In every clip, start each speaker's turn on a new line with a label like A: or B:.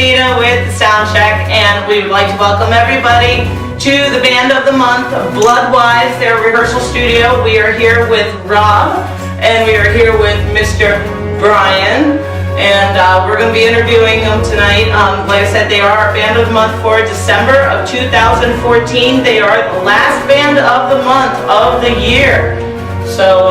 A: Christina with SoundCheck, and we would like to welcome everybody to the band of the month, Bloodwise, their rehearsal studio. We are here with Rob, and we are here with Mr. Brian, and we're going to be interviewing them tonight. Like I said, they are our band of the month for December of 2014. They are the last band of the month of the year. So,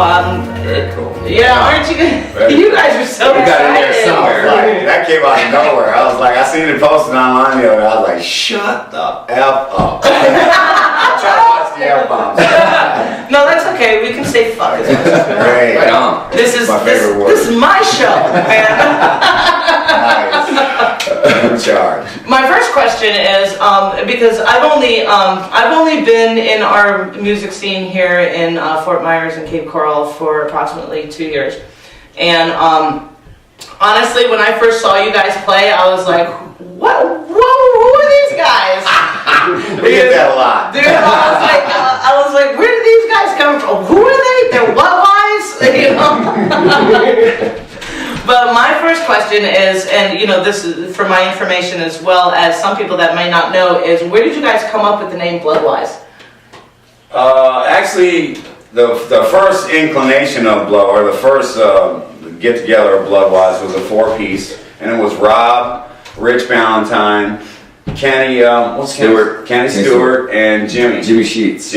A: yeah, aren't you good? You guys are so excited.
B: We got in there somewhere.
C: Like, that came out of nowhere. I was like, I seen it posted online the other day. I was like, shut the F up. I'm trying to watch the F-bombs.
A: No, that's okay. We can say fuck.
C: Great.
B: Right on.
A: This is
C: my favorite word.
A: This is my show, man.
C: Nice. In charge.
A: My first question is because I've only been in our music scene here in Fort Myers and Cape Coral for approximately 2 years, and honestly, when I first saw you guys play, I was like, what? Who are these guys?
C: We get that a lot.
A: Dude, I was like, where did these guys come from? Who are they? They're Bloodwise, you know. But my first question is, and you know, this is for my information as well as some people that might not know, is where did you guys come up with the name Bloodwise?
C: Actually, the first inclination of or the first get together of Bloodwise was a 4-piece, and it was Rob, Rich Valentine, Kenny Stewart, and Jimmy Sheets,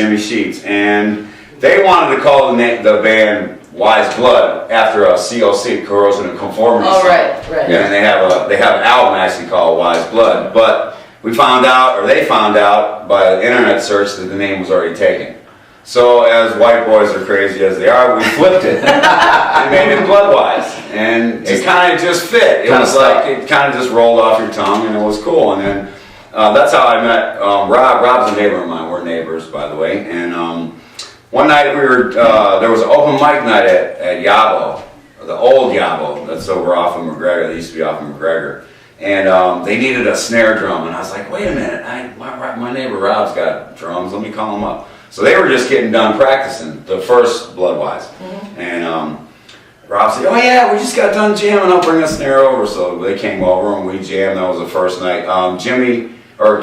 C: and they wanted to call the band Wise Blood after a COC, corrosion and conformity.
A: Oh, right.
C: Yeah, and they have an album actually called Wise Blood, but they found out by the internet search that the name was already taken. So as white boys are crazy as they are, we flipped it and made it Bloodwise, and it kind of just fit. It was like it kind of just rolled off your tongue, and it was cool. And then that's how I met Rob. Rob's a neighbor of mine. We're neighbors, by the way, and. One night there was an open mic night at Yabo, the old Yabo, that's over off of McGregor, they used to be off of McGregor, and they needed a snare drum, and I was like, wait a minute, my neighbor Rob's got drums, let me call him up. So they were just getting done practicing the first Bloodwise, and Rob said, oh yeah, we just got done jamming, I'll bring a snare over, so they came over and we jammed. That was the first night.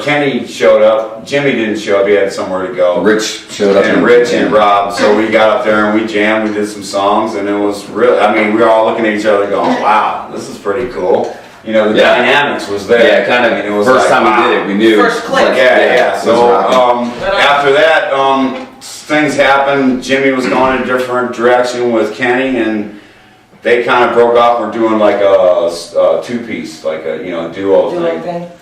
C: Kenny showed up. Jimmy didn't show up. He had somewhere to go.
B: Rich showed up.
C: And Rich and Rob. So we got up there and we jammed. We did some songs, and it was really. I mean, we were all looking at each other, going, "Wow, this is pretty cool." You know, the dynamics was there.
B: Yeah, kind of. I mean, it was first time we did it, we knew.
A: First click.
C: Like, yeah. So after that, things happened. Jimmy was going in a different direction with Kenny, and they kind of broke off. We're doing like a 2-piece, like a duo thing.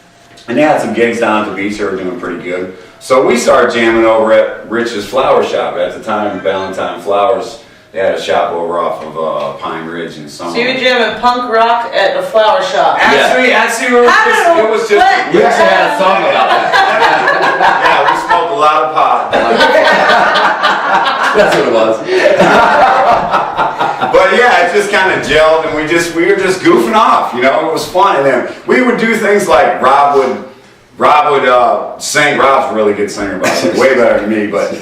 C: And they had some gigs down at the beach. They were doing pretty good. So we started jamming over at Rich's flower shop. At the time, Valentine Flowers, they had a shop over off of Pine Ridge in Summer.
A: So you were jamming punk rock at the flower shop?
C: Actually, it was just.
B: We actually had a song about that.
C: Yeah, we smoked a lot of pot.
B: That's what it was.
C: But yeah, it just kind of gelled, and we were just goofing off, it was fun. And then we would do things like Rob would sing. Rob's a really good singer, by the way, way better than me, but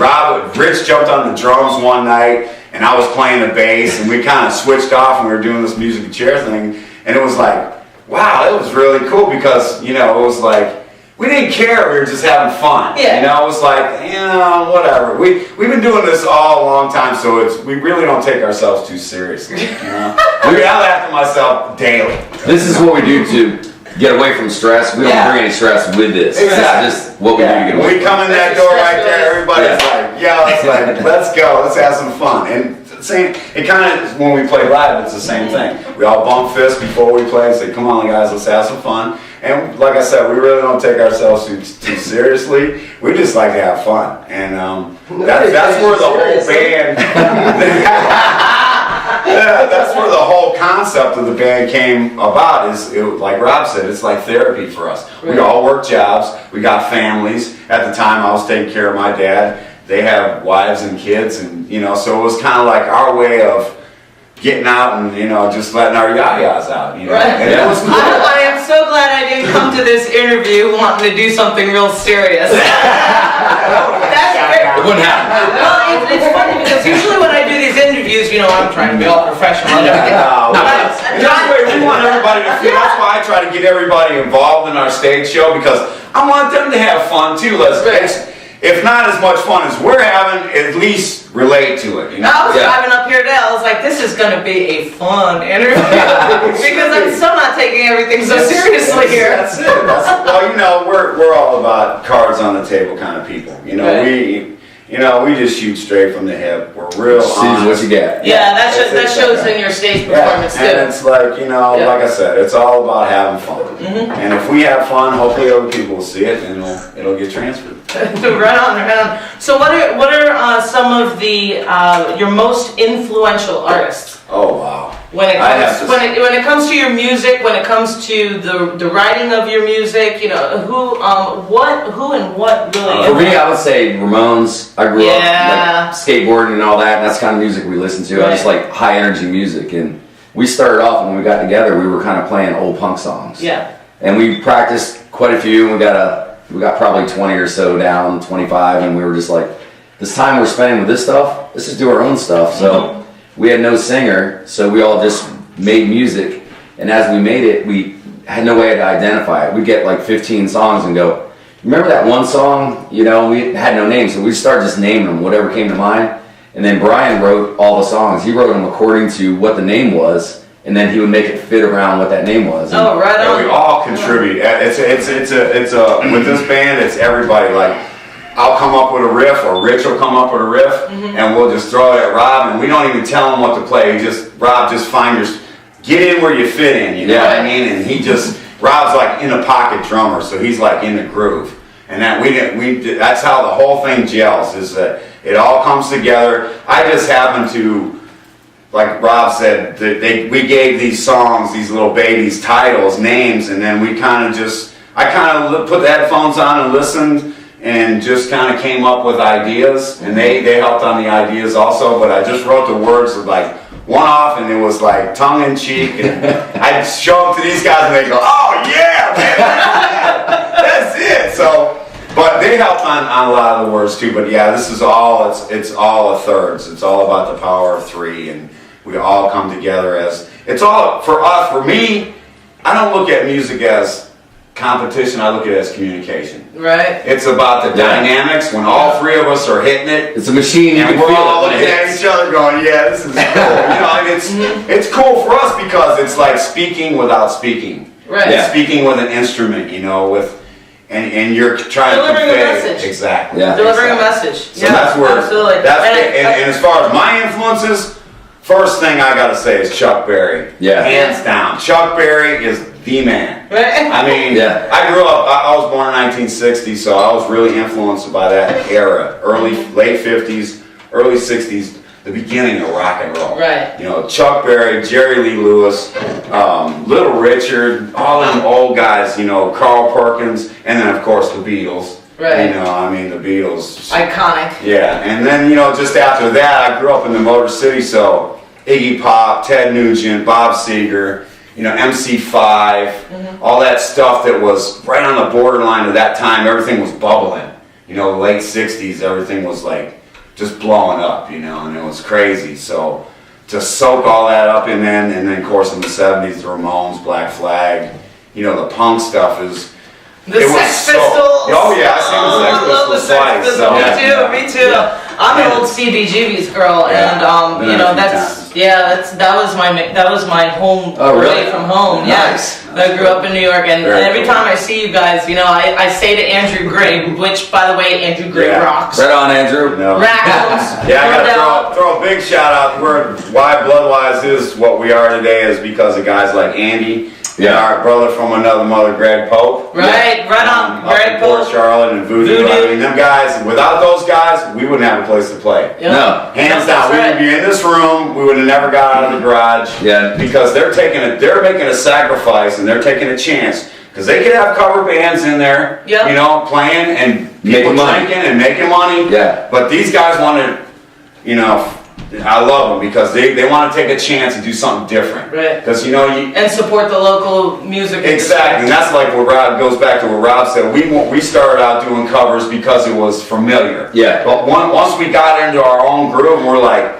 C: Rich jumped on the drums one night, and I was playing the bass, and we kind of switched off, and we were doing this musical chair thing, and it was like, wow, it was really cool, because, it was like, we didn't care, we were just having fun.
A: Yeah.
C: It was like, whatever. We've been doing this all a long time, so we really don't take ourselves too seriously. I laugh at myself daily.
B: This is what we do to get away from stress. We don't bring any stress with this.
C: Exactly.
B: This is just what we do to get away
C: When we
B: from
C: come in that door right there, everybody's like, let's go, let's have some fun. And it kind of, when we play live, it's the same thing. We all bump fists before we play and say, come on guys, let's have some fun. And like I said, we really don't take ourselves too seriously. We just like to have fun. And that's where the whole band, that's where the whole concept of the band came about. Like Rob said, it's like therapy for us. We all work jobs. We got families. At the time, I was taking care of my dad. They have wives and kids, and so it was kind of like our way of getting out and just letting our yayas out.
A: Right.
C: And it was cool.
A: I am so glad I didn't come to this interview wanting to do something real serious. That's great.
B: It wouldn't happen.
A: Well, it's funny because usually when I do these interviews, confused, I'm trying to be all professional and everything.
C: No,
A: But-
C: that's the way we want everybody to feel. That's why I try to get everybody involved in our stage show, because I want them to have fun too. If not as much fun as we're having, at least relate to it.
A: I was driving up here today, I was like, this is going to be a fun interview. Because I'm still not taking everything so seriously here.
C: That's it. Well, we're all about cards on the table kind of people. We just shoot straight from the hip. We're real
B: See
C: honest.
B: what you get.
A: Yeah, that shows in your stage performance too.
C: And it's like, like I said, it's all about having fun. And if we have fun, hopefully other people will see it and it'll get transferred.
A: Right on. So what are some of the your most influential artists?
C: Oh wow.
A: When it comes to your music, when it comes to the writing of your music, who and what really.
B: For me, I would say Ramones. I grew up
A: Yeah.
B: like skateboarding and all that. And that's the kind of music we listen to. I just like high energy music, and we started off when we got together. We were kind of playing old punk songs.
A: Yeah.
B: And we practiced quite a few. And we got probably 20 or so down, 25, and we were just like, this time we're spending with this stuff, let's just do our own stuff. So we had no singer, so we all just made music. And as we made it, we had no way to identify it. We'd get like 15 songs and go, remember that one song? We had no name, so we started just naming them, whatever came to mind. And then Brian wrote all the songs. He wrote them according to what the name was, and then he would make it fit around what that name was.
A: Oh, right on.
C: And we all contribute. It's with this band, it's everybody. Like, I'll come up with a riff, or Rich will come up with a riff, and we'll just throw it at Rob, and we don't even tell him what to play. Rob just get in where you fit in, you know what I mean? And Rob's like in a pocket drummer, so he's like in the groove. And that that's how the whole thing gels, is that it all comes together. I just happen to, like Rob said, we gave these songs, these little babies, titles, names, and then I kind of put the headphones on and listened, and just kind of came up with ideas, and they helped on the ideas also, but I just wrote the words of like one off, and it was like tongue in cheek, and I'd show up to these guys and they go, oh yeah, man, that's it. So, but they helped on a lot of the words too, but yeah, this is all, it's all a thirds. It's all about the power of three, and we all come together it's all, for me, I don't look at music as competition, I look at it as communication.
A: Right.
C: It's about the dynamics when all three of us are hitting it.
B: It's a machine, you
C: and
B: can
C: we're
B: feel
C: all
B: it when
C: looking
B: it
C: at
B: hits.
C: each other going, yeah, this is cool. It's cool for us because it's like speaking without speaking.
A: Right.
C: It's speaking with an instrument, and you're trying
A: Delivering
C: to
A: a
C: convey
A: message.
C: Exactly.
B: Yeah.
A: Delivering a message.
C: So that's where
A: absolutely.
C: And as far as my influences, first thing I gotta say is Chuck Berry.
B: Yeah.
C: Hands down. Chuck Berry is the man.
A: Right.
C: I mean, I grew up, I was born in 1960, so I was really influenced by that era. Late 50s, early 60s, the beginning of rock and roll.
A: Right.
C: Chuck Berry, Jerry Lee Lewis, Little Richard, all them old guys, Carl Perkins, and then of course the Beatles.
A: Right.
C: The Beatles.
A: Iconic.
C: Yeah, and then, just after that, I grew up in the Motor City, so Iggy Pop, Ted Nugent, Bob Seger, MC5, all that stuff that was right on the borderline of that time. Everything was bubbling. The late 60s, everything was like just blowing up, and it was crazy. So to soak all that up and then of course in the 70s, the Ramones, Black Flag, the punk stuff is...
A: The Sex Pistols.
C: Oh yeah, I seen the Sex
A: I love the
C: Pistols
A: Sex
C: twice.
A: Pistols. Me too.
C: Yeah.
A: I'm an old CBGB's girl, and that was my home away from home.
B: Nice.
A: Yeah, I grew up in New York, and every time I see you guys, I say to Andrew Gray, which by the way, Andrew Gray rocks.
B: Right on, Andrew.
A: Raccoons.
C: Yeah, I gotta throw a big shout out. Why Bloodwise is what we are today is because of guys like Andy. Yeah, our brother from another mother, Greg Pope.
A: Right on.
C: Greg Pope. Port Charlotte and Voodoo. I mean, them guys, without those guys, we wouldn't have a place to play.
A: Yep.
B: No.
C: Hands down. We would be in this room, we would have never got out of the garage.
B: Yeah.
C: Because they're making a sacrifice and they're taking a chance. Because they could have cover bands in there, playing and people drinking and making money.
B: Yeah.
C: But these guys wanted, I love them because they want to take a chance and do something different.
A: Right.
C: Because
A: and support the local music.
C: Exactly, and that's like what Rob goes back to what Rob said. We started out doing covers because it was familiar.
B: Yeah.
C: But once we got into our own groove, and we're like,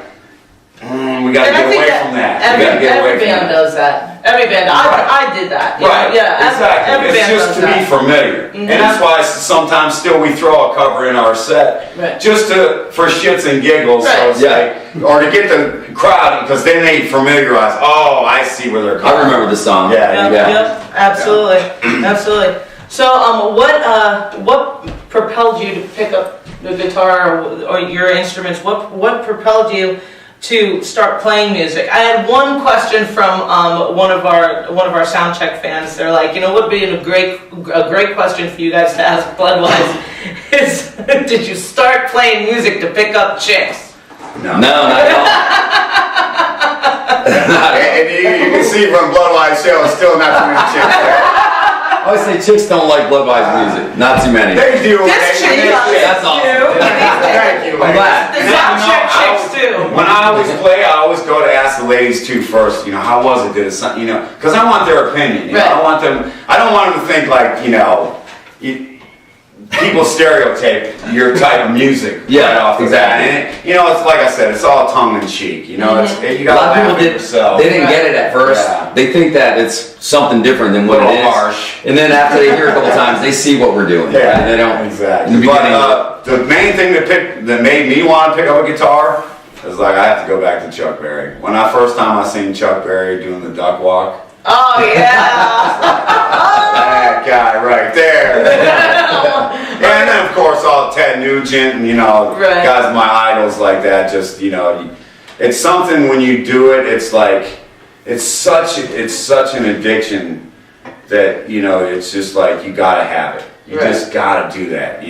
C: we got to get away from that.
A: Every band does that. Every band. I did that.
C: Right.
A: Yeah.
C: Exactly.
A: Every
C: It's
A: band
C: just
A: does
C: to
A: that.
C: be familiar, and that's why sometimes still we throw a cover in our set, just for shits and giggles, so it's like, or to get the crowd, because then they familiarize. Oh, I see where they're coming.
B: I remember the song.
A: Yep. Absolutely. Absolutely. So, what propelled you to pick up the guitar or your instruments? What propelled you to start playing music? I had one question from one of our SoundCheck fans. They're like, what would be a great question for you guys to ask Bloodwise is, did you start playing music to pick up chicks?
B: No, not at all.
C: And you can see from Bloodwise show, still not too many chicks there.
B: I always say chicks don't like Bloodwise music. Not too many.
C: They do.
A: This chick
B: That's awesome.
C: Thank you.
B: I'm glad.
A: The SoundCheck chicks too.
C: When I always play, I always go to ask the ladies too first. How was it? Did it something? Because I want their opinion.
A: Right.
C: I don't want them to think like people stereotype your type of music right off the bat. And it's like I said, it's all tongue in cheek. You got
B: A lot of people they didn't get it at first.
C: Yeah.
B: They think that it's something different than what it is.
C: Harsh.
B: And then after they hear it a couple times, they see what we're doing.
C: Yeah,
B: And they don't.
C: exactly.
B: In the beginning,
C: But the main thing that made me want to pick up a guitar is like I have to go back to Chuck Berry. When first time I seen Chuck Berry doing the duck walk.
A: Oh yeah.
C: That guy right there. And then of course all Ted Nugent and guys my idols like that. Just it's something when you do it. It's like it's such an addiction that it's just like you gotta have it. You just gotta do that.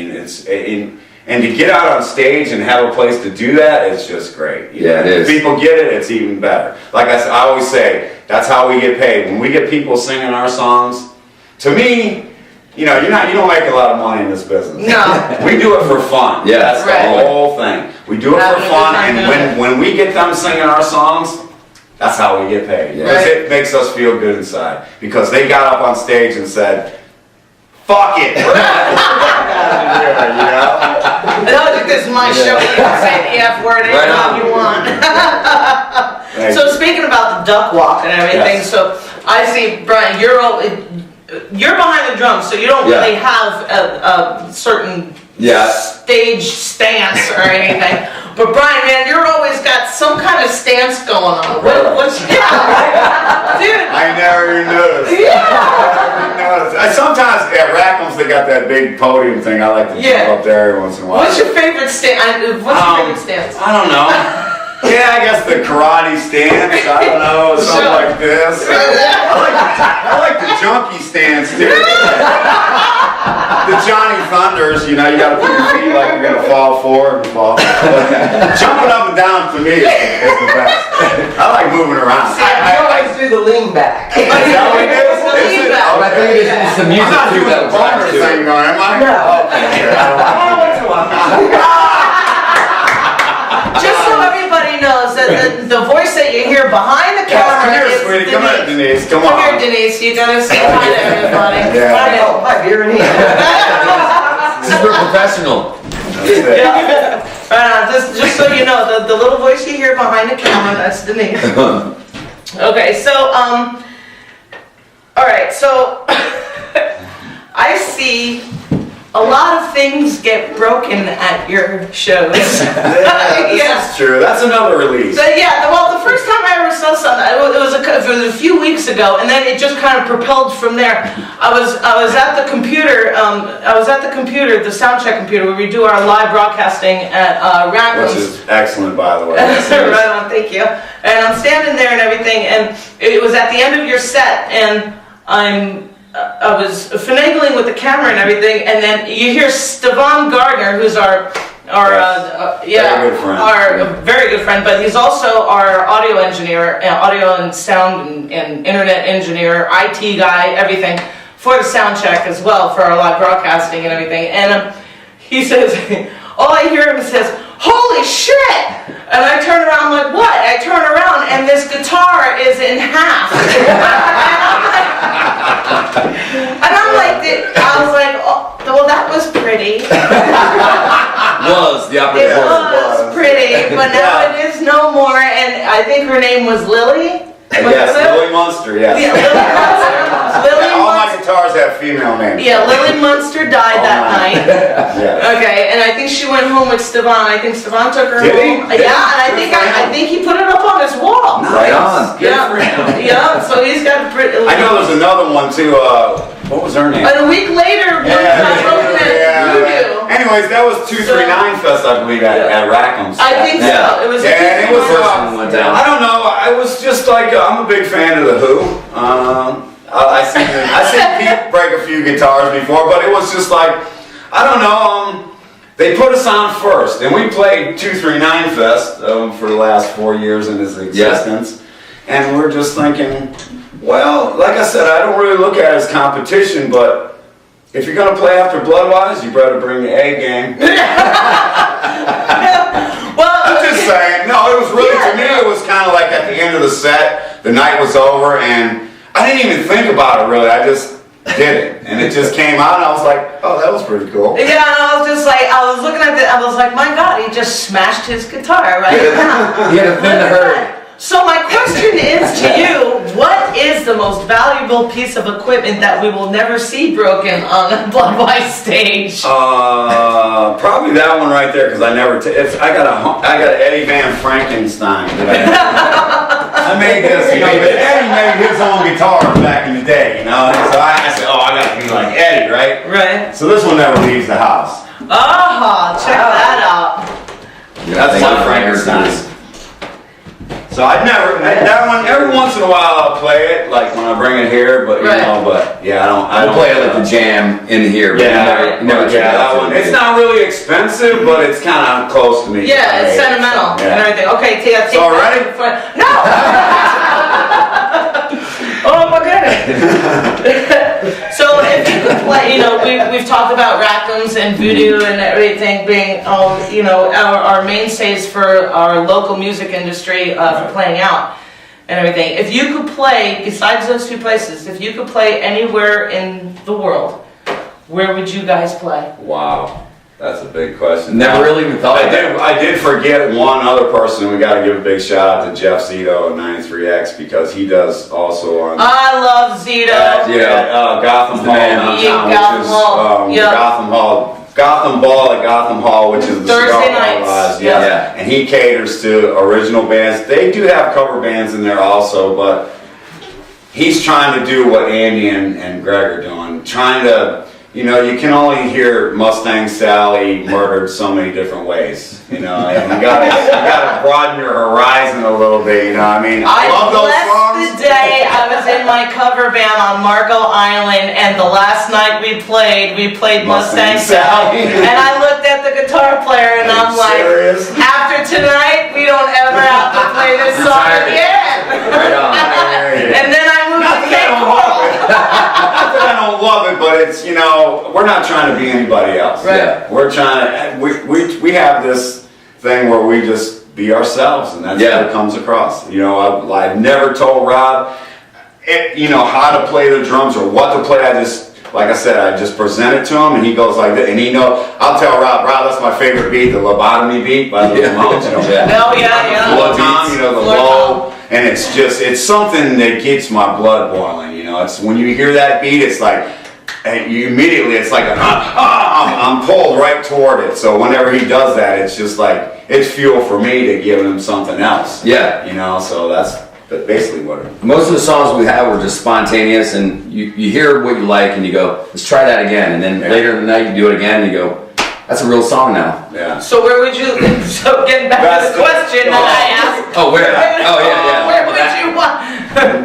C: And to get out on stage and have a place to do that, it's just great.
B: It is.
C: If people get it, it's even better. Like I always say, that's how we get paid. When we get people singing our songs, to me, you don't make a lot of money in this business.
A: No.
C: We do it for fun.
B: Yeah,
C: That's the whole thing. We do it for fun, and when we get them singing our songs, that's how we get paid. Because it makes us feel good inside. Because they got up on stage and said, fuck it.
A: No, this is my show. You can say the F word anytime you want. So speaking about the duck walk and everything, so I see, Brian, you're behind the drums, so you don't really have a certain stage stance or anything. But Brian, man, you're always got some kind of stance going on. What's dude?
C: I never even noticed. Sometimes at Rackham's they got that big podium thing. I like to jump up there every once in a while.
A: What's your favorite stance?
C: I don't know. Yeah, I guess the karate stance. I don't know, something like this. I like the junkie stance too. The Johnny Thunders, you gotta put your feet like you're gonna fall forward and fall. Jumping up and down to me is the best. I like moving around.
D: I always do the lean back.
C: Is that what it is? Is it?
B: But I think it's the music
C: I'm not
B: too
C: doing
B: that
C: the
B: was
C: boner thing, though, am I?
D: No.
A: Just so everybody knows that the voice that you hear behind the camera
C: Come here,
A: is
C: sweetie.
A: Denise.
C: Come on, Denise. Come
A: Come here,
C: on.
A: Denise. You gotta say hi to everybody.
C: Yeah.
A: Hi.
D: Oh, hi, beer and
B: Super professional.
A: Yeah. Just so you know, the little voice you hear behind the camera, that's Denise. Okay, so all right, so I see a lot of things get broken at your shows.
C: This is true. That's another release.
A: So well, the first time I ever saw something, it was a few weeks ago, and then it just kind of propelled from there. I was at the computer. The SoundCheck computer, where we do our live broadcasting at Rackham's.
C: Which is excellent, by the way.
A: Right on, thank you. And I'm standing there and everything, and it was at the end of your set, and I was finagling with the camera and everything, and then you hear Stefan Gardner, who's our very good friend, but he's also our audio engineer, audio and sound and internet engineer, IT guy, everything for the SoundCheck as well, for our live broadcasting and everything. And he says, all I hear him says, "Holy shit!" And I turn around, I'm like, what? I turn around and this guitar is in half. And I'm like, I was like, oh, well, that was pretty.
B: Was the operative
A: It
B: word.
A: was pretty, but now it is no more. And I think her name was Lily.
C: Yes, Lily Munster, yes.
A: Yeah, Lily Munster. Lily
C: All my
A: Munster.
C: guitars have female names.
A: Yeah, Lily Munster died that
C: All
A: night.
C: Yeah.
A: Okay, and I think she went home with Stevan. I think Stevan took her
C: Did he?
A: home. Yeah, and I think he put it up on his wall.
B: Right on.
A: Yeah, yeah. So he's got a pretty.
C: I know there's another one too. What was her name?
A: And a week later, we got broken at Voodoo.
C: Anyways, that was 239 Fest, I believe, at Rackham's.
A: I think so. It was.
C: Yeah, and it was.
B: First one went down.
C: I don't know. I was just like, I'm a big fan of the Who. I seen Pete break a few guitars before, but it was just like, I don't know. They put us on first, and we played 239 Fest for the last 4 years in its existence, and we're just thinking, well, like I said, I don't really look at it as competition, but if you're gonna play after Bloodwise, you better bring the A game.
A: Well,
C: I'm just saying. No, it was really, to me, it was kind of like at the end of the set, the night was over, and I didn't even think about it really. I just did it, and it just came out, and I was like, oh, that was pretty cool.
A: Yeah, and I was just like, I was looking at it, I was like, my God, he just smashed his guitar right now.
B: He had a thin to hurt.
A: So my question is to you, what is the most valuable piece of equipment that we will never see broken on a Bloodwise stage?
C: Probably that one right there, because I never. I got an Eddie Van Frankenstein. I made this. You know, Eddie made his own guitar back in the day. You know, and so I said, oh, I got to be like Eddie, right?
A: Right.
C: So this one never leaves the house.
A: Ah, check that out.
C: That's my Frankenstein. So I'd never, that one, every once in a while I'll play it, like when I bring it here, but you know, but yeah, I don't
B: play it like the jam in here, but never
C: that one. It's not really expensive, but it's kind of close to me.
A: Yeah, it's sentimental and everything. Okay, Tia, take
C: So ready?
A: No! Oh my goodness. So if you could play, you know, we've talked about Rackhams and Voodoo and everything being, you know, our mainstays for our local music industry for playing out and everything. If you could play, besides those two places, if you could play anywhere in the world, where would you guys play?
C: Wow. That's a big question.
B: Never really even thought of that.
C: I did forget one other person. We got to give a big shout out to Jeff Zito at 93X because he does also on.
A: I love Zito.
C: Gotham Hall downtown, which is Gotham Ball at Gotham Hall, which is the
A: Thursday
C: cigar
A: nights.
C: bar. Yeah. And he caters to original bands. They do have cover bands in there also, but he's trying to do what Andy and Greg are doing, trying to. You know, you can only hear Mustang Sally murdered so many different ways. You know, and you gotta broaden your horizon a little bit. You know, I mean, I love those songs.
A: The day I was in my cover band on Marco Island, and the last night we played Mustang Sally, and I looked at the guitar player, and I'm like,
C: serious?
A: after tonight, we don't ever have to play this song again.
B: Right on.
A: And then I moved to Cape Coral.
C: Not that I don't love it, but it's, you know, we're not trying to be anybody else.
A: Right.
C: We're trying to, we have this thing where we just be ourselves, and that's what comes across. You know, I've never told Rob, you know, how to play the drums or what to play. Like I said, I just present it to him, and he goes like that. And he I'll tell Rob, that's my favorite beat, the lobotomy beat by the Ramones. You know,
A: Oh yeah.
C: Low tom, you know, the low, and it's something that gets my blood boiling. You know, it's when you hear that beat, it's like, and you immediately, it's like I'm pulled right toward it. So whenever he does that, it's just like it's fuel for me to give him something else.
B: Yeah.
C: You know, so that's basically what it is.
B: Most of the songs we have were just spontaneous, and you hear what you like, and you go, let's try that again. And then later in the night, you do it again, and you go, that's a real song now.
C: Yeah.
A: So where would you? So getting back to the question that I asked.
B: Oh, where? Oh, yeah.
A: Where would you want?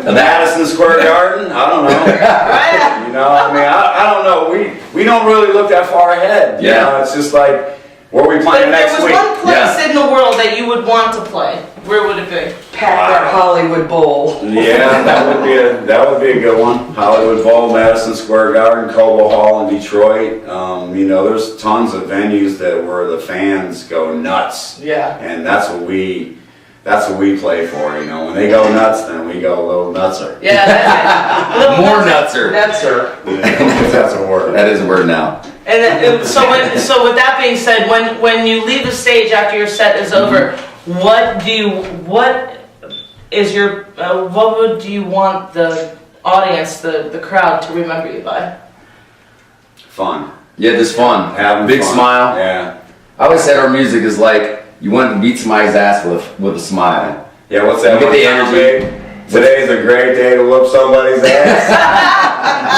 C: Madison Square Garden? I don't know.
A: Right.
C: You know, I mean, I don't know. We don't really look that far ahead. You know, it's just like, where are we playing next week?
A: If there was one place in the world that you would want to play, where would it be?
D: Pack that Hollywood Bowl.
C: Yeah, that would be a good one. Hollywood Bowl, Madison Square Garden, Cobo Hall in Detroit. You know, there's tons of venues where the fans go nuts.
A: Yeah.
C: And that's what we play for. You know, when they go nuts, then we go a little nutser.
A: Yeah, that's it.
B: More nutser.
D: Nutser.
C: That's a word.
B: That is a word now.
A: And so with that being said, when you leave the stage after your set is over, what is your what do you want the audience, the crowd, to remember you by?
C: Fun.
B: Yeah, just fun.
C: Having
B: big
C: fun.
B: smile.
C: Yeah.
B: I always said our music is like you want to beat somebody's ass with a smile.
C: Yeah, what's that?
B: You get the
C: one
B: energy.
C: sound, babe? Today's a great day to whoop somebody's ass.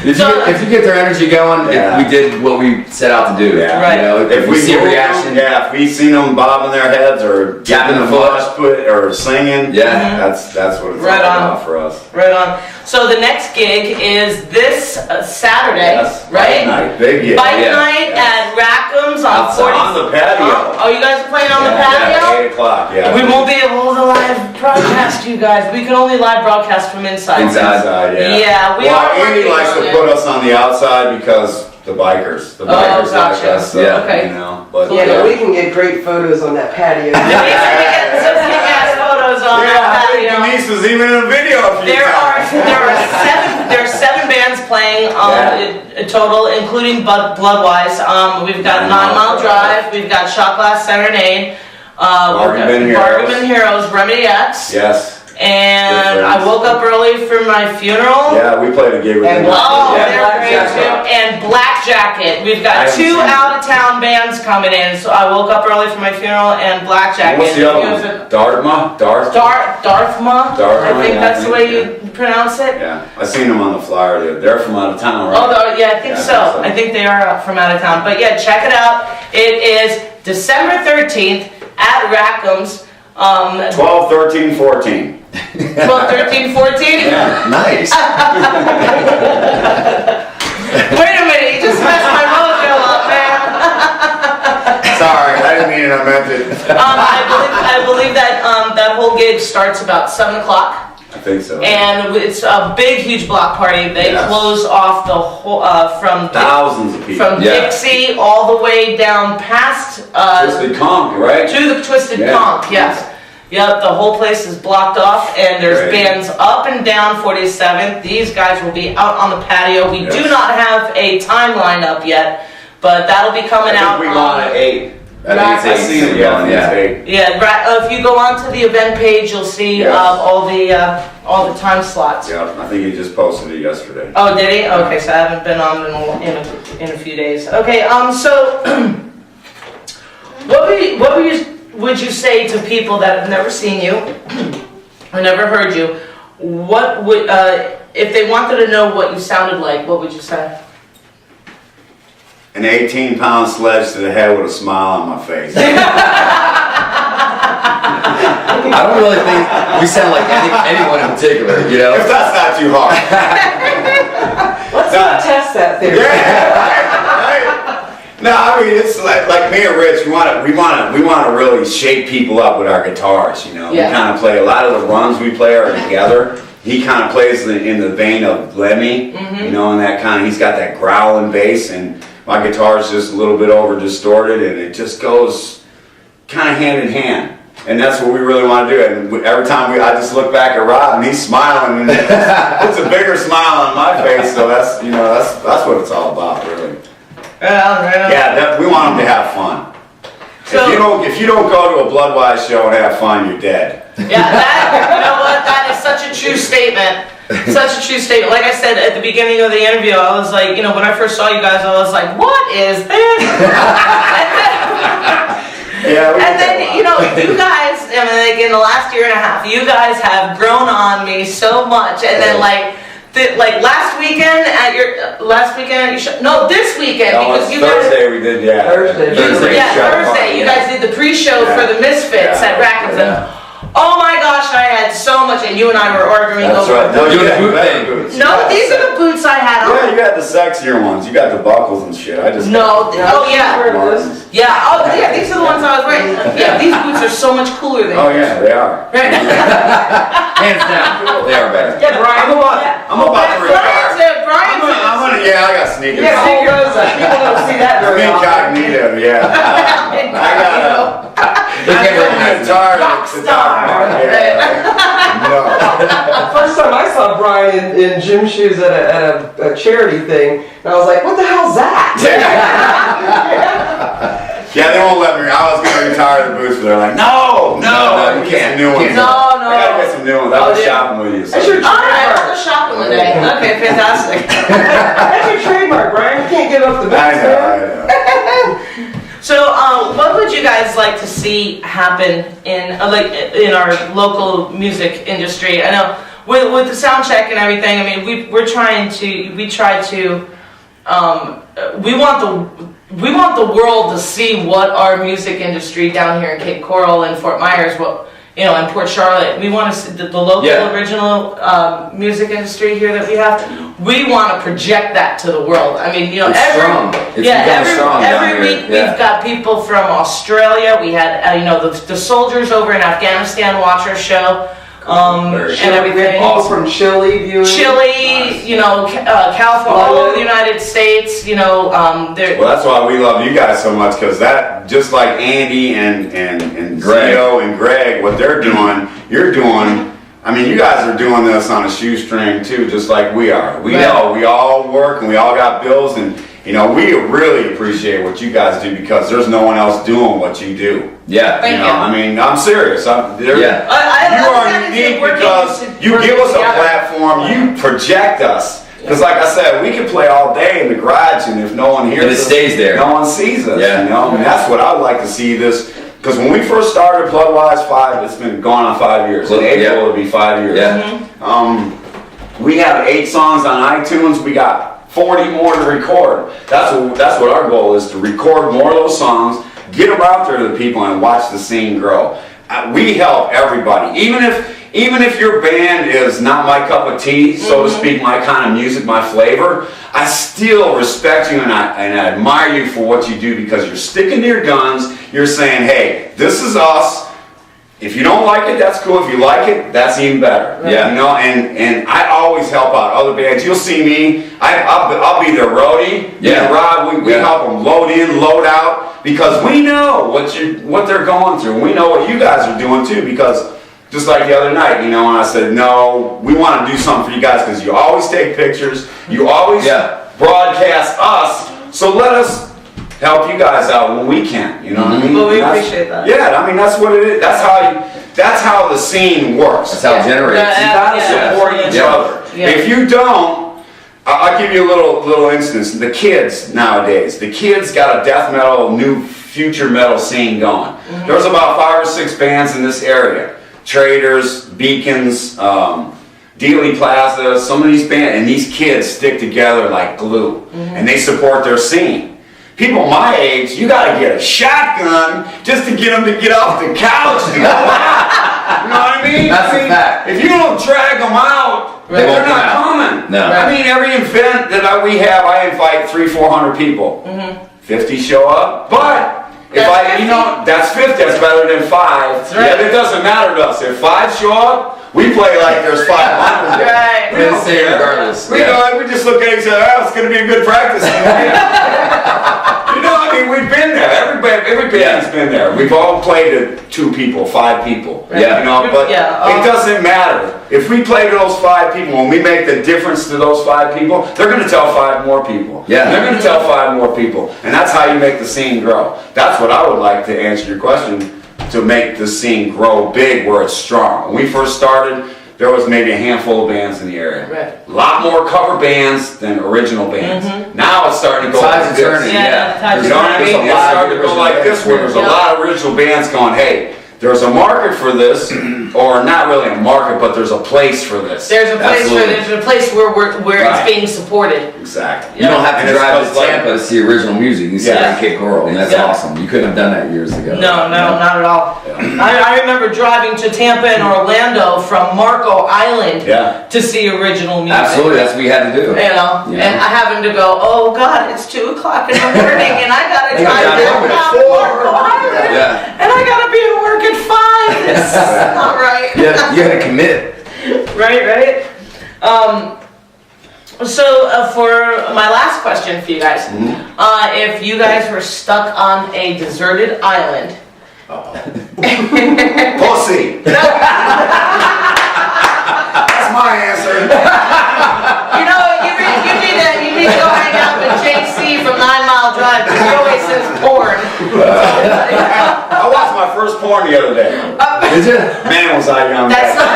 B: If you get their energy going,
C: Yeah.
B: we did what we set out to do.
C: Yeah.
A: Right.
B: You know, if we see a
C: move
B: reaction,
C: them, yeah, if we seen them bobbing their heads or
B: Tapping
C: getting
B: the
C: the
B: foot.
C: mosh put or singing,
B: Yeah.
C: that's what it's
A: Right
C: all
A: on.
C: about for us.
A: Right on. So the next gig is this Saturday,
C: Yes,
A: right?
C: Bike night, big hit.
A: Bike
B: Yeah.
A: night at Rackham's on
B: Outside.
A: 40.
C: On the patio.
A: Oh, you guys are playing on the
C: Yeah,
A: patio?
C: 8 o'clock, yeah.
A: We won't be able to live broadcast you guys. We can only live broadcast from inside.
B: Inside.
C: yeah.
A: Yeah, we
C: well,
A: are
C: Andy
A: working
C: likes
A: on
C: to
A: it.
C: put us on the outside because the bikers like
A: gotcha.
C: us, so,
B: Yeah.
A: Okay.
C: you know. But
D: Yeah, but we can get great photos on that patio.
A: We can get some kick-ass photos on that
C: I think
A: patio.
C: Denise was even in a video a few
A: There are
C: times.
A: seven bands playing in total, including Bloodwise. We've got 9 Mile Drive, we've got Shot Glass Serenade,
C: Bargain
A: Heroes, Remedy X,
C: Yes.
A: and
C: Good
A: I
C: friends.
A: woke up early for my funeral.
C: Yeah, we played a gig with
D: And
C: them.
A: Oh,
C: yeah.
A: they're great too. And Black Jacket. We've
C: I
A: got
C: haven't
A: 2
C: seen them.
A: out-of-town bands coming in. So I woke up early for my funeral and Black Jacket.
C: What's the other
A: It was
C: one? Darthma?
A: Darthma.
C: Darthma,
A: I think
C: yeah,
A: that's the way
C: yeah.
A: you pronounce it.
C: Yeah, I seen them on the flyer. They're from out of town, right?
A: Oh, yeah, I think
C: Yeah,
A: so. I think they are from out of town. But yeah, check it out. It is December 13th at Rackham's.
C: 12, 13, 14.
A: 12, 13, 14?
C: Yeah.
B: nice.
A: Wait a minute, you just messed my mojo up, man.
C: Sorry, I didn't mean it. I meant it.
A: I believe that that whole gig starts about 7 o'clock.
C: I think so.
A: And it's a big, huge block party. They
C: Yes.
A: close off the whole, from
C: Thousands of people.
B: Yeah.
A: Dixie all the way down past,
C: Twisted Conk, right?
A: to the Twisted
C: Yeah.
A: Conch, yes. Yep, the whole place is blocked off, and there's
C: Great.
A: bands up and down 47th. These guys will be out on the patio. We do
C: Yes.
A: not have a timeline up yet, but that'll be coming
C: I
A: out.
C: think we gone at 8.
B: I think it's
C: I seen it. Yeah,
B: yeah.
C: 8.
A: Yeah, right. If you go onto the event page, you'll see
C: Yes.
A: all the time slots.
C: Yeah, I think he just posted it yesterday.
A: Oh, did he? Okay, so I haven't been on in a few days. Okay, so what would you say to people that have never seen you or never heard you? What would if they wanted to know what you sounded like? What would you say?
C: An 18-pound sledge to the head with a smile on my face.
B: I don't really think we sound like anyone in particular, you know?
C: If that's not too hard.
D: Let's not test that theory.
C: Yeah, right. No, I mean it's like me and Rich. We want to really shake people up with our guitars. You know,
A: Yeah.
C: we kind of play a lot of the runs we play are together. He kind of plays in the vein of Lemmy, you know, and that kind of he's got that growling bass, and my guitar's just a little bit over distorted, and it just goes kind of hand in hand. And that's what we really want to do. And every time I just look back at Rob and he's smiling, and it's a bigger smile on my face. So that's what it's all about, really.
A: Right.
C: Yeah, we want them to have fun.
A: So-
C: if you don't go to a Bloodwise show and have fun, you're dead.
A: Yeah, you know what? That is such a true statement. Such a true statement. Like I said at the beginning of the interview, I was like, you know, when I first saw you guys, I was like, what is this?
C: Yeah, we
A: And
C: get
A: then,
C: that a
A: you know,
C: lot.
A: you guys, I mean, like in the last year and a half, you guys have grown on me so much. And then, like last weekend at your show. No, this weekend
C: Oh,
A: because
C: it's
A: you guys.
C: Thursday we did, yeah.
D: Thursday.
A: Thursday. You guys did the pre-show for the Misfits
C: Yeah.
A: at Rackham's. And, oh my gosh, I had so much, and you and I were arguing
C: That's
A: over.
C: right. No, you
B: Doing
C: got
B: the boot
C: better
B: thing.
C: boots.
A: No,
C: Yeah,
A: these are the boots I had on.
C: Yeah, you got the sexier ones. You got the buckles and shit. I just
A: No, oh yeah.
C: Martins.
A: Yeah, oh yeah, these are the ones I was wearing. Yeah, these boots are so much cooler than
C: Oh
A: yours.
C: yeah, they are.
A: Right.
B: Hands down, they are better.
D: Yeah, Brian.
C: I'm about to retire.
A: Brian's
C: Yeah, I got sneakers.
D: Yeah, sneakers. People don't see that
C: I'm
D: very often.
C: incognito, yeah. I got
B: They can't recognize it.
A: Rock star.
C: No.
D: First time I saw Brian in gym shoes at a charity thing, and I was like, what the hell's that?
C: Yeah, they won't let me. I was gonna to retire the boots, but they're like, no,
B: No,
C: you can't new ones.
A: No,
C: I gotta get some new ones. I'll go shopping with you. So.
D: That's your
A: All right,
D: trademark.
A: I'll go shopping one day. Okay, fantastic.
D: That's your trademark, Brian. You can't give up the
C: I
D: best,
C: know.
A: So, what would you guys like to see happen in our local music industry? I know with the SoundCheck and everything. I mean, we want the world to see what our music industry down here in Cape Coral and Fort Myers, in Port Charlotte. We want to see the local original music industry here that we have. We want to project that to the world. I mean, every week we've got people from Australia. We had the soldiers over in Afghanistan watch our show. And everything.
D: People from Chile viewing.
A: California, all over the United States.
C: Well, that's why we love you guys so much, because that, just like Andy and Greg and Greg, what they're doing, you're doing. I mean, you guys are doing this on a shoestring too, just like we are. We know we all work and we all got bills, and we really appreciate what you guys do, because there's no one else doing what you do.
B: Yeah.
A: Thank you.
C: I mean, I'm serious. You are unique because you give us a platform. You project us. Because, like I said, we can play all day in the garage, and if no one hears
B: and it stays there,
C: no one sees us.
B: Yeah.
C: And that's what I'd like to see this. Because when we first started Bloodwise 5, it's been going on 5 years. In April, it'll be 5 years.
B: Yeah.
C: We have 8 songs on iTunes. We got 40 more to record. That's what our goal is, to record more of those songs, get them out there to the people, and watch the scene grow. We help everybody, even if your band is not my cup of tea, so to speak, my kind of music, my flavor. I still respect you and I admire you for what you do, because you're sticking to your guns. You're saying, hey, this is us. If you don't like it, that's cool. If you like it, that's even better.
B: Yeah.
C: And I always help out other bands. You'll see me. I'll be their roadie. Me and Rob, we help them load in, load out, because we know what they're going through. We know what you guys are doing too, because just like the other night, and I said, no, we want to do something for you guys, because you always take pictures. You always broadcast us. So let us help you guys out when we can. You know what I mean?
A: Well, we appreciate that.
C: Yeah, I mean, that's what it is. That's how the scene works.
B: That's how it generates.
C: You gotta support each other.
A: Yeah.
C: If you don't, I'll give you a little instance. The kids nowadays, got a death metal, new future metal scene going. There's about 5 or 6 bands in this area. Traders, Beacons, Dealey Plaza, some of these bands, and these kids stick together like glue, and they support their scene. People my age, you gotta get a shotgun just to get them to get off the couch. You know what I mean?
B: That's a fact.
C: If you don't drag them out, they're not coming.
B: No.
C: I mean, every event that we have, I invite 300-400 people. 50 show up, but that's 50. That's better than 5.
A: That's right.
C: Yeah, it doesn't matter to us. If 5 show up, we play like there's 500.
A: Right.
C: We don't care.
B: Regardless.
C: We just look at each other. Oh, it's going to be a good practice. I mean, we've been there. Every band's been there. We've all played to 2 people, 5 people.
A: Right.
C: Yeah. But it doesn't matter. If we play to those 5 people, when we make the difference to those 5 people, they're going to tell 5 more people.
B: Yeah.
C: They're going to tell 5 more people. And that's how you make the scene grow. That's what I would like to answer your question, to make the scene grow big where it's strong. When we first started, there was maybe a handful of bands in the area.
A: Right.
C: A lot more cover bands than original bands. Now it's starting to go like this. You know what I mean? It's starting to go like this, where there's a lot of original bands going, hey, there's a market for this, or not really a market, but there's a place for this.
A: There's a place where it's being supported.
C: Exactly.
B: You don't have to
C: And
B: drive to Tampa to see original music. You can see it in Cape Coral, and that's awesome. You couldn't have done that years ago.
A: No, not at all. I remember driving to Tampa and Orlando from Marco Island to see original music.
B: Absolutely, that's what we had to do.
A: And I having to go, oh God, it's 2 o'clock in the morning, and I gotta drive down Marco Island, and I gotta be at work at 5. It's not right.
B: You had to commit.
A: Right. So for my last question for you guys, if you guys were stuck on a deserted island,
C: pussy. That's my answer.
A: you need to go hang out with JC from 9 Mile Drive, because he always says porn.
C: I watched my first porn the other day.
B: Did you?
C: Man, was I young.
A: That's not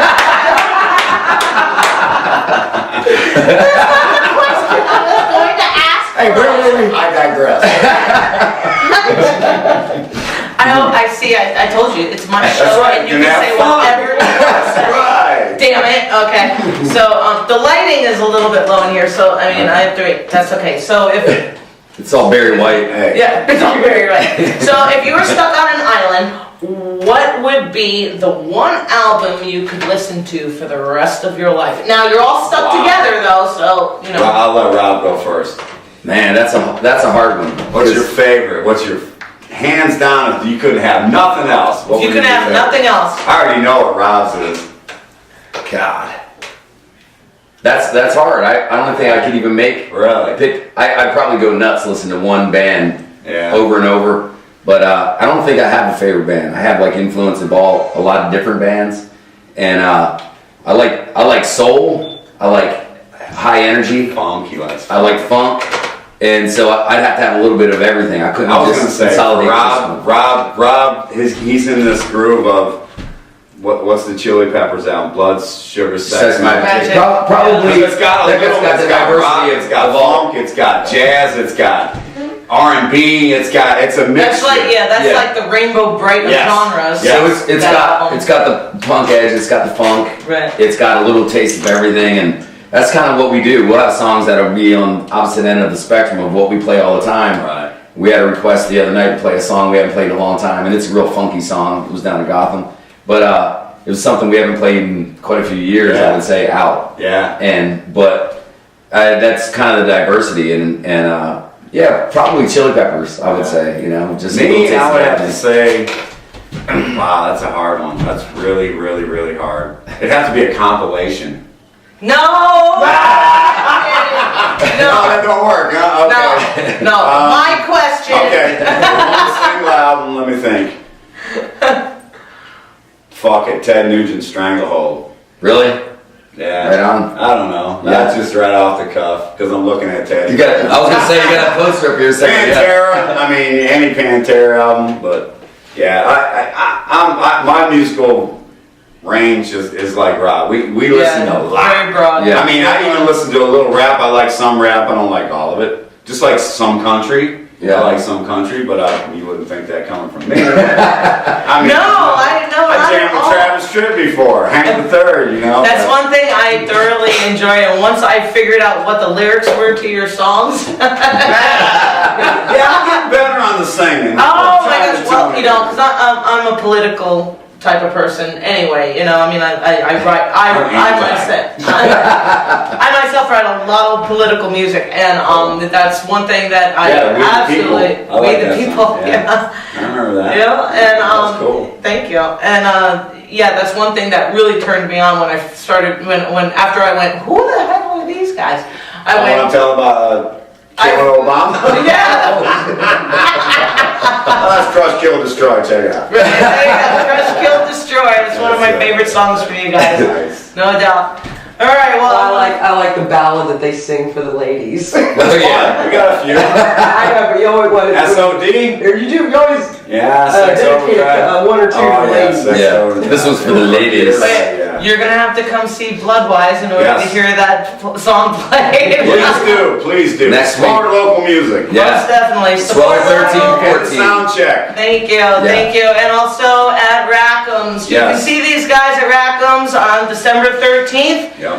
A: the question I was going to ask.
B: Hey, wait. I digress.
A: I see. I told you it's my show,
C: That's right.
A: and you
C: You
A: can
C: can
A: say
C: have fun.
A: whatever you want.
C: Right.
A: Damn it. Okay. So the lighting is a little bit low in here, so I mean I have to wait. That's okay. So if
B: It's all Barry White.
C: Hey.
A: yeah, it's all very right. So if you were stuck on an island, what would be the one album you could listen to for the rest of your life? Now you're all stuck
C: Wow.
A: together though, so you know.
C: Well, I'll let Rob go first.
B: Man, that's a hard one.
C: What's your favorite? What's your hands down? If you couldn't have nothing else, what
A: You
C: would
A: can
C: be your
A: have
C: favorite?
A: nothing else.
C: I already know what Rob's is.
B: God. That's hard. I don't think I could even make
C: Really?
B: pick. I'd probably go nuts listening to one band
C: Yeah.
B: over and over. But I don't think I have a favorite band. I have like influence of a lot of different bands, and I like soul. I like high energy.
C: Funk, he likes.
B: I like funk, and so I'd have to have a little bit of everything. I couldn't
C: I was
B: just
C: gonna say,
B: consolidate this one.
C: Rob, he's in this groove of what's the Chili Peppers album? Blood, Sugar, Sex,
A: Magic.
B: Probably.
C: It's got a
B: That's
C: little.
B: got
C: It's
B: the
C: got rock.
B: diversity
C: It's got
B: of all.
C: funk. It's got jazz. It's got R&B. It's a mixture.
A: That's
B: Yeah.
A: like the rainbow bright of
C: Yes.
A: genres.
C: Yeah.
B: So it's
A: That
B: got
A: album.
B: it's got the punk edge, it's got the funk,
A: Right.
B: it's got a little taste of everything, and that's kind of what we do. We'll have songs that'll be on opposite end of the spectrum of what we play all the time.
C: Right.
B: We had a request the other night to play a song we haven't played in a long time, and it's a real funky song. It was down in Gotham, but it was something we haven't played in quite a few years.
C: Yeah.
B: I would say out,
C: Yeah.
B: but that's kind of the diversity, and yeah, probably Chili Peppers. I would say, just a little
C: Me,
B: taste
C: I
B: of
C: would have to
B: everything.
C: say, wow, that's a hard one. That's really, really, really hard. It'd have to be a compilation.
A: No!
C: No, that don't work. Huh? Okay.
A: No. My question.
C: Okay. One single album. Let me think. Fuck it. Ted Nugent's Stranglehold.
B: Really?
C: Yeah.
B: Right on.
C: I don't know.
B: Yeah.
C: That's just right off the cuff because I'm looking at Ted.
B: I was gonna say you got a poster up here saying yeah.
C: Pantera. I mean, any Pantera album, but yeah, my musical range is like Rob. We listen to a lot.
A: Very broad.
B: Yeah.
C: I mean, I even listen to a little rap. I like some rap. I don't like all of it. Just like some country.
B: Yeah.
C: I like some country, but you wouldn't think that coming from me. I mean,
A: I
C: I jammed with Travis Tritt before. Hank the Third,
A: That's one thing I thoroughly enjoy, and once I figured out what the lyrics were to your songs.
C: Yeah, I'm getting better on the singing.
A: Oh my gosh! Well, because I'm a political type of person anyway. I mean, I write. I myself write a lot of political music, and that's one thing that I absolutely.
C: We the
A: People.
C: Yeah. I remember that.
A: Yeah, and
C: That's cool.
A: Thank you. And that's one thing that really turned me on when I started. When after I went, who the hell are these guys? I
C: What
A: went.
C: I'm telling about killing Obama.
A: Yeah.
C: That's Crush, Kill, Destroy. Check it out.
A: There you go. Crush, Kill, Destroy. It's one of my favorite songs for you guys.
C: Nice.
A: No doubt. All right. Well,
D: I like the ballad that they sing for the ladies.
B: Oh yeah.
C: We got a few.
D: I know, but you always want to.
C: SOD?
D: You always
C: Yeah, Sex
D: dedicate
C: Overdrive.
D: one or two to the ladies.
C: Sex
B: Yeah.
C: Overdrive.
B: This was for the ladies.
A: Wait,
C: Yeah.
A: you're gonna have to come see Bloodwise in order
C: Yes.
A: to hear that song played.
C: Please do.
B: Next
C: Support local music.
B: Yeah.
A: Most definitely.
B: 12, 13,
A: local.
B: 14.
C: SoundCheck.
A: Thank you, thank you. And also at Rackham's. You can
C: Yes.
A: see these guys at Rackham's on December 13th.
C: Yeah.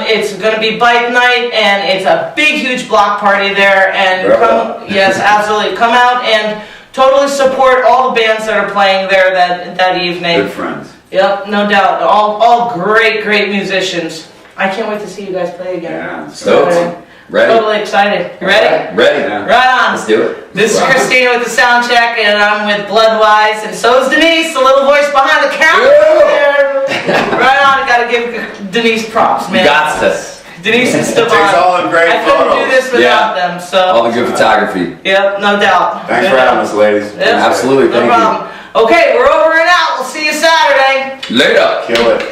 A: It's going to be bike night, and it's a big, huge block party there. And yes, absolutely. Come out and totally support all the bands that are playing there that evening.
C: Good friends.
A: Yep, no doubt. All great, great musicians. I can't wait to see you guys play again.
C: Yeah.
B: Stoked. Ready?
A: Totally excited. You ready?
B: Ready.
C: Yeah.
A: Right on.
B: Let's do it.
A: This is Christina with the SoundCheck, and I'm with Bloodwise, and so is Denise, the little voice behind the counter. Right on. Gotta give Denise props, man.
B: Got this.
A: Denise and Stefan.
C: Takes all them great
A: I couldn't
C: photos.
A: do this without them. So.
B: All the good photography.
A: Yep, no doubt.
C: Thanks for having us, ladies.
A: Yep.
B: Absolutely.
A: No
B: Thank
A: problem. Okay, we're over and out. We'll see you Saturday.
B: you. Later.
C: Kill it.